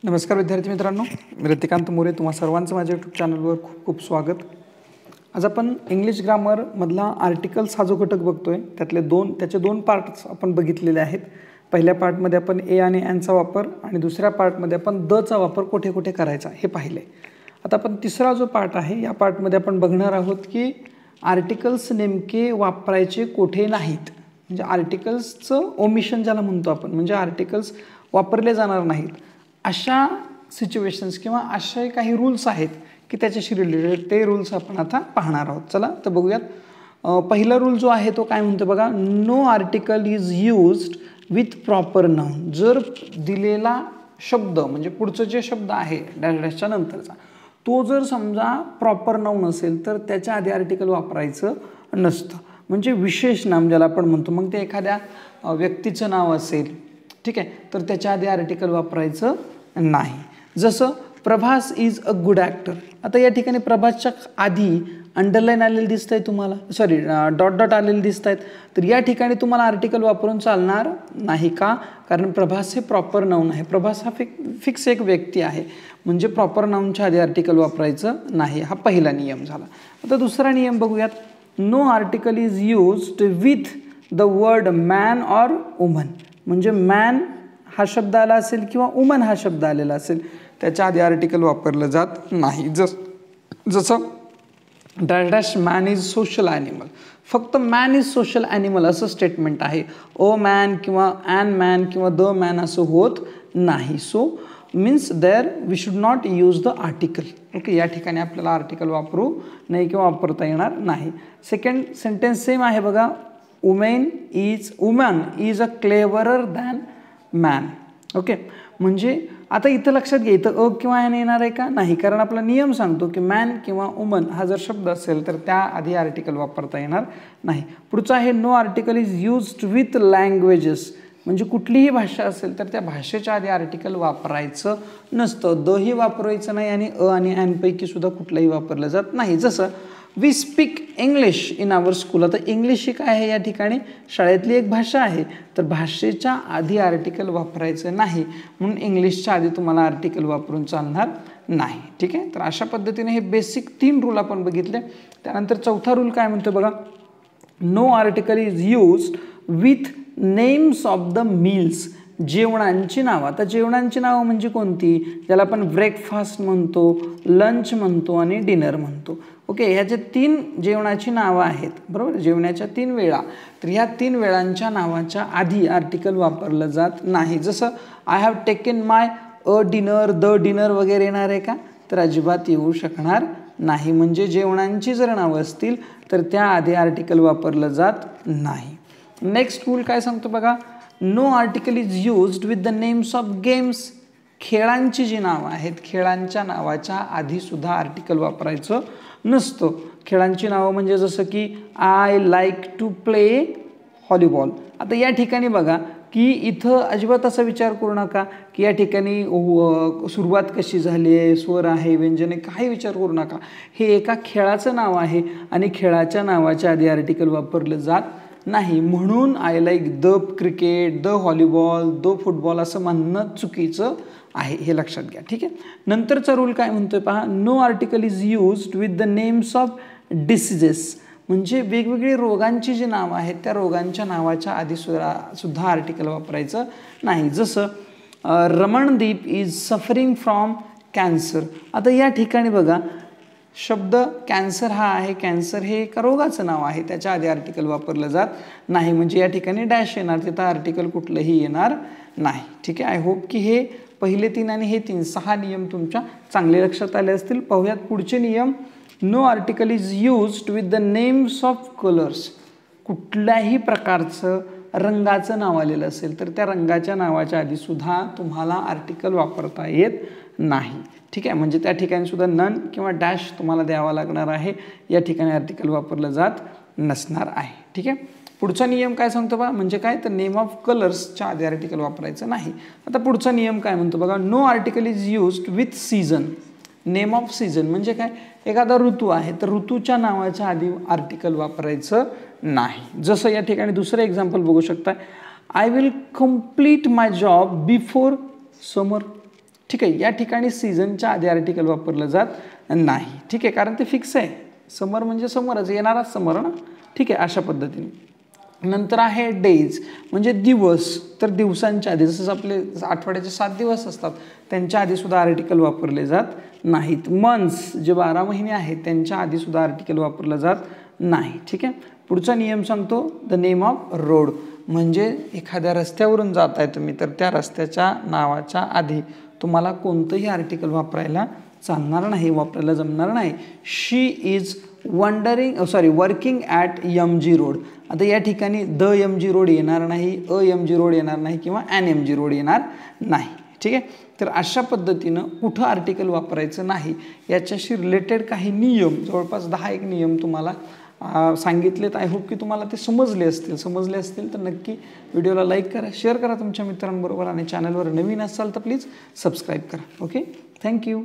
नमस्कार विद्यार्थी मित्रांनो, मी रतिकांत मोरे, तुम्हा सर्वांचं माझ्या यूट्यूब चॅनलवर खूप खूप स्वागत. आज आपण इंग्लिश ग्रामरमधला आर्टिकल्स हा जो घटक बघतोय त्याचे दोन पार्ट्स आपण बघितलेले आहेत. पहिल्या पार्टमध्ये आपण ए आणि ॲनचा वापर आणि दुसऱ्या पार्टमध्ये आपण दचा वापर कुठे कुठे करायचा हे पाहिले. आता आपण तिसरा जो पार्ट आहे या पार्टमध्ये आपण बघणार आहोत की आर्टिकल्स नेमके वापरायचे कुठे नाहीत, म्हणजे आर्टिकल्सचं ओमिशन ज्याला म्हणतो आपण, म्हणजे आर्टिकल्स वापरले जाणार नाहीत अशा सिच्युएशन्स किंवा असे काही रूल्स आहेत की त्याच्याशी रिलेटेड ते रूल्स आपण आता पाहणार आहोत. चला तर बघूयात. पहिला रूल जो आहे तो काय म्हणतो बघा, no article is used with proper noun. जर दिलेला शब्द म्हणजे पुढचं जे शब्द आहे डॅश डॅशच्या नंतरचा तो जर समजा प्रॉपर नाउन असेल तर त्याच्या आधी आर्टिकल वापरायचं नसतं. म्हणजे विशेष नाम ज्याला आपण म्हणतो, मग ते एखाद्या व्यक्तीचं नाव असेल, ठीक आहे, तर त्याच्या आधी आर्टिकल वापरायचं नाही. जसं Prabhas is a good actor. आता या ठिकाणी प्रभासच्या आधी अंडरलाईन आलेलं दिसत आहे तुम्हाला, सॉरी डॉट डॉट आलेलं दिसत आहेत, तर या ठिकाणी तुम्हाला आर्टिकल वापरून चालणार नाही. का? कारण प्रभास हे प्रॉपर नाउन आहे. प्रभास हा फिक्स एक व्यक्ती आहे, म्हणजे प्रॉपर नाउनच्या आधी आर्टिकल वापरायचं नाही. हा पहिला नियम झाला. आता दुसरा नियम बघूयात. No article is used with the word man or woman. म्हणजे मॅन हा शब्द आला असेल किंवा वुमन हा शब्द आलेला असेल त्याच्या आधी आर्टिकल वापरलं जात नाही. जसं dash dash man is social animal. फक्त मॅन इज सोशल ॲनिमल असं स्टेटमेंट आहे. ओ मॅन किंवा ॲन मॅन किंवा द मॅन असं होत नाही. So means there we should not use the article. Okay, या ठिकाणी आपल्याला आर्टिकल वापरू नाही किंवा वापरता येणार नाही. सेकंड सेंटेन्स सेम आहे बघा. Woman is a cleverer than man. Okay, म्हणजे आता इथं लक्षात घ्या, इथं किंवा ॲन येणार आहे का? नाही, कारण आपला नियम सांगतो की मॅन किंवा वुमन हा जर शब्द असेल तर त्या आधी आर्टिकल वापरता येणार नाही. पुढचं आहे no article is used with languages. म्हणजे कुठलीही भाषा असेल तर त्या भाषेच्या आधी आर्टिकल वापरायचं नसतं. द ही वापरायचं नाही आणि आणि ॲनपैकी सुद्धा कुठलंही वापरलं जात नाही. जसं we speak English in our school. आता इंग्लिश ही काय आहे या ठिकाणी? शाळेतली एक भाषा आहे, तर भाषेच्या आधी आर्टिकल वापरायचं नाही, म्हणून इंग्लिशच्या आधी तुम्हाला आर्टिकल वापरून चालणार नाही. ठीक आहे, तर अशा पद्धतीने हे बेसिक 3 रूल आपण बघितले. त्यानंतर चौथा रूल काय म्हणतो बघा. No article is used with names of the meals. जेवणांची नावं. आता जेवणांची नावं म्हणजे कोणती? ज्याला आपण ब्रेकफास्ट म्हणतो, लंच म्हणतो आणि डिनर म्हणतो. ओके, ह्याचे 3 जेवणाची नावं आहेत, बरोबर, जेवणाच्या 3 वेळा. तर ह्या 3 वेळांच्या नावाच्या आधी आर्टिकल वापरलं जात नाही. जसं I have taken my a dinner, the dinner वगैरे येणार आहे का? तर अजिबात येऊ शकणार नाही. म्हणजे जेवणांची जर नावं असतील तर त्या आधी आर्टिकल वापरलं जात नाही. नेक्स्ट रूल काय सांगतो बघा. No article is used with the names of games. खेळांची जी नावं आहेत, खेळांच्या नावाच्या आधी सुद्धा आर्टिकल वापरायचं नसतं. खेळांची नावं म्हणजे जसं की I like to play volleyball. आता या ठिकाणी बघा की इथं अजिबात असा विचार करू नका की या ठिकाणी सुरुवात कशी झाली आहे, स्वर आहे, व्यंजने, काही विचार करू नका. हे एका खेळाचं नाव आहे आणि खेळाच्या नावाच्या आधी आर्टिकल वापरलं जात नाही. म्हणून I like the cricket, the volleyball, the football असं म्हणणं चुकीचं आहे, हे लक्षात घ्या. ठीक आहे, नंतरचा रूल काय म्हणतोय पहा. No article is used with the names of diseases. म्हणजे वेगवेगळी रोगांची जी नावं आहेत त्या रोगांच्या नावाच्या आधी सुद्धा आर्टिकल वापरायचं नाही. जसं Ramandeep is suffering from cancer. आता या ठिकाणी बघा शब्द कॅन्सर हा आहे. कॅन्सर हे एका रोगाचं नाव आहे, त्याच्या आधी आर्टिकल वापरलं जात नाही. म्हणजे या ठिकाणी डॅश येणार, तिथं आर्टिकल कुठलंही येणार नाही. ठीक आहे, आय होप की हे पहिले 3 आणि हे 3 6 नियम तुमच्या चांगले लक्षात आले असतील. पाहूयात पुढचे नियम. No article is used with the names of colours. कुठल्याही प्रकारचं रंगाचं नाव आलेलं असेल तर त्या रंगाच्या नावाच्या आधी सुद्धा तुम्हाला आर्टिकल वापरता येत नाही. ठीक आहे, म्हणजे त्या ठिकाणी सुद्धा नन किंवा डॅश तुम्हाला द्यावा लागणार आहे. या ठिकाणी आर्टिकल वापरलं जात नसणार आहे. ठीक आहे, पुढचा नियम काय सांगतो बघा, म्हणजे काय तर नेम ऑफ कलर्सच्या आधी आर्टिकल वापरायचं नाही. आता पुढचा नियम काय म्हणतो बघा. No article is used with season. Name of season म्हणजे काय? एखादा ऋतू आहे तर ऋतूच्या नावाच्या आधी आर्टिकल वापरायचं नाही. जसं या ठिकाणी दुसरं एक्झाम्पल बघू शकता. I will complete my job before summer. ठीक आहे. या ठिकाणी सीझनच्या आधी आर्टिकल वापरलं जात नाही. ठीक आहे, कारण ते फिक्स आहे. समर म्हणजे समरच, येणाराच समर ना. ठीक आहे, अशा पद्धतीने. नंतर आहे डेज म्हणजे दिवस. तर दिवसांच्या आधी, जसं आपले आठवड्याचे 7 दिवस असतात त्यांच्या आधीसुद्धा आर्टिकल वापरले जात नाहीत. मंथ्स जे 12 महिने आहेत त्यांच्या आधीसुद्धा आर्टिकल वापरलं जात नाही. ठीक आहे. पुढचा नियम सांगतो, द नेम ऑफ रोड म्हणजे एखाद्या रस्त्यावरून जात आहे तुम्ही तर त्या रस्त्याच्या नावाच्या आधी तुम्हाला कोणतंही आर्टिकल वापरायला चालणार नाही, वापरायला जमणार नाही. She is working at MG road. आता या ठिकाणी द MG रोड येणार नाही, MG रोड येणार नाही किंवा MG रोड येणार नाही. ठीक आहे. तर अशा पद्धतीनं कुठं आर्टिकल वापरायचं नाही याच्याशी रिलेटेड काही नियम, जवळपास 10 नियम तुम्हाला सांगितलेत. आय होप की तुम्हाला ते समजले असतील तर नक्की व्हिडिओला लाईक करा, शेअर करा तुमच्या मित्रांबरोबर आणि चॅनलवर नवीन असाल तर प्लीज सबस्क्राईब करा. Okay, thank you.